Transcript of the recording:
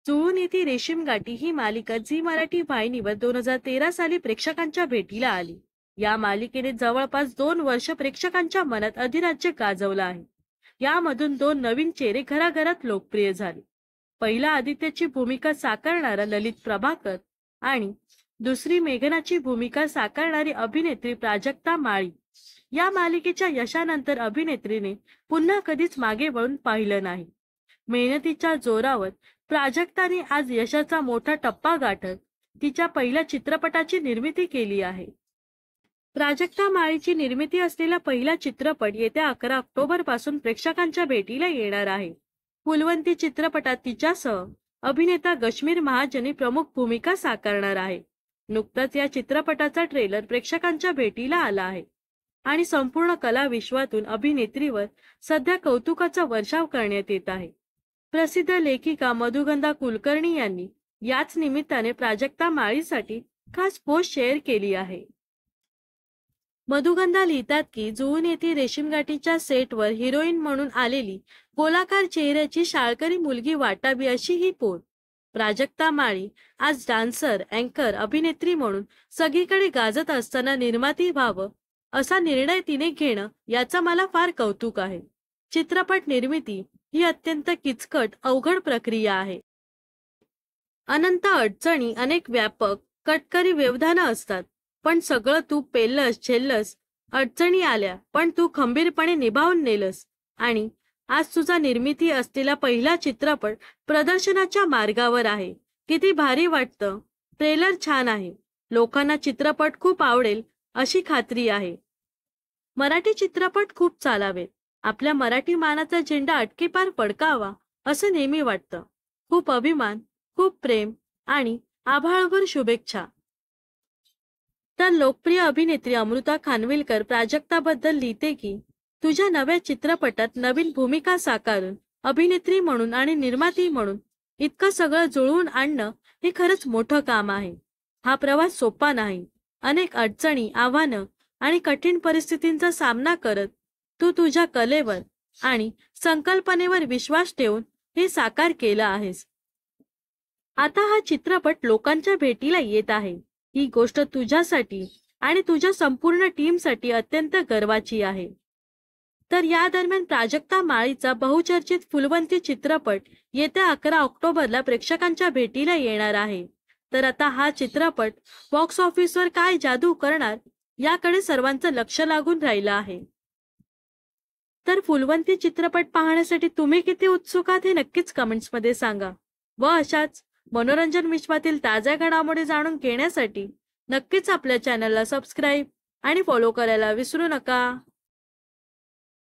जुळून येती रेशीम गाठी ही मालिका झी मराठी वाहिनीवर 2013 साली प्रेक्षकांच्या भेटीला आली। या मालिकेने जवळपास 2 वर्ष प्रेक्षकांच्या मनात अधिराज्य गाजवलं आहे। यामधून 2 नवीन चेहरे घराघरात लोकप्रिय झाले। पहिला आदित्यची भूमिका साकारणारा ललित प्रभाकर आणि दुसरी मेघनाची भूमिका साकारणारी अभिनेत्री प्राजक्ता माळी। या मालिकेच्या यशानंतर अभिनेत्रीने पुन्हा कधीच मागे वळून पाहिलं नाही। मेहनतीच्या जोरावर प्राजक्ताने आज यशाचा मोठा टप्पा गाठत तिच्या पहिल्या चित्रपटाची निर्मिती केली आहे। प्राजक्ता माळीची निर्मिती असलेला पहिला चित्रपट येत्या 11 ऑक्टोबर पासून प्रेक्षकांच्या भेटीला येणार आहे। फुलवंती चित्रपटात तिच्यासह अभिनेता गश्मीर महाजनी प्रमुख भूमिका साकारणार आहे। नुकताच या चित्रपटाचा ट्रेलर प्रेक्षकांच्या भेटीला आला आहे आणि संपूर्ण कला विश्वातून अभिनेत्रीवर सध्या कौतुकाचा वर्षाव करण्यात येत आहे। प्रसिद्ध लेखिका मधुगंधा कुलकर्णी यांनी याच निमित्ताने प्राजक्ता माळीसाठी खास पोस्ट शेअर केली आहे। मधुगंधा लिहितात की जुळून येती रेशीमगाठीच्या सेटवर हिरोईन म्हणून आलेली गोलाकार चेहऱ्याची शाळकरी मुलगी वाटावी अशी ही पोर। प्राजक्ता माळी आज डान्सर, अँकर, अभिनेत्री म्हणून सगळीकडे गाजत असताना निर्माती व्हावं असा निर्णय तिने घेणं याचं मला फार कौतुक आहे। चित्रपट निर्मिती ही अत्यंत किचकट अवघड प्रक्रिया आहे। अनंत अडचणी, अनेक व्यापक कटकरी व्यवधानं असतात, पण सगळं तू पेललंस, झेललंस। अडचणी आल्या पण तू खंबीरपणे निभावून नेलंस आणि आज तुझा निर्मिती असलेला पहिला चित्रपट प्रदर्शनाच्या मार्गावर आहे। किती भारी वाटतं। ट्रेलर छान आहे, लोकांना चित्रपट खूप आवडेल अशी खात्री आहे। मराठी चित्रपट खूप चालावेत, आपल्या मराठी मानाचा झेंडा अटकेपार फडकावा असं नेहमी वाटतं। खूप अभिमान, खूप प्रेम आणि आभाळभर शुभेच्छा। तर लोकप्रिय अभिनेत्री अमृता खानविलकर प्राजक्ताबद्दल लिहिते की तुझ्या नव्या चित्रपटात नवीन भूमिका साकारून अभिनेत्री म्हणून आणि निर्माती म्हणून इतकं सगळं जुळवून आणणं हे खरंच मोठं काम आहे। हा प्रवास सोपा नाही। अनेक अडचणी, आव्हानं आणि कठीण परिस्थितींचा सामना करत तू तुझ्या कलेवर आणि संकल्पनेवर विश्वास ठेवून हे साकार केलं आहेस। आता हा चित्रपट लोकांच्या भेटीला येत आहे। ही गोष्ट तुझ्यासाठी आणि तुझ्या संपूर्ण टीमसाठी अत्यंत गर्वाची आहे। तर या दरम्यान प्राजक्ता माळीचा बहुचर्चित फुलवंती चित्रपट येत्या 11 ऑक्टोबरला प्रेक्षकांच्या भेटीला येणार आहे। तर आता हा चित्रपट बॉक्स ऑफिसवर काय जादू करणार याकडे सर्वांचं लक्ष लागून राहिलं आहे। तर फुलवंती चित्रपट पाहण्यासाठी तुम्ही किती उत्सुक आहात हे नक्कीच कमेंट्समध्ये सांगा। व अशाच मनोरंजन विश्वातील ताज्या घडामोडी जाणून घेण्यासाठी नक्कीच आपल्या चॅनलला सबस्क्राईब आणि फॉलो करायला विसरू नका।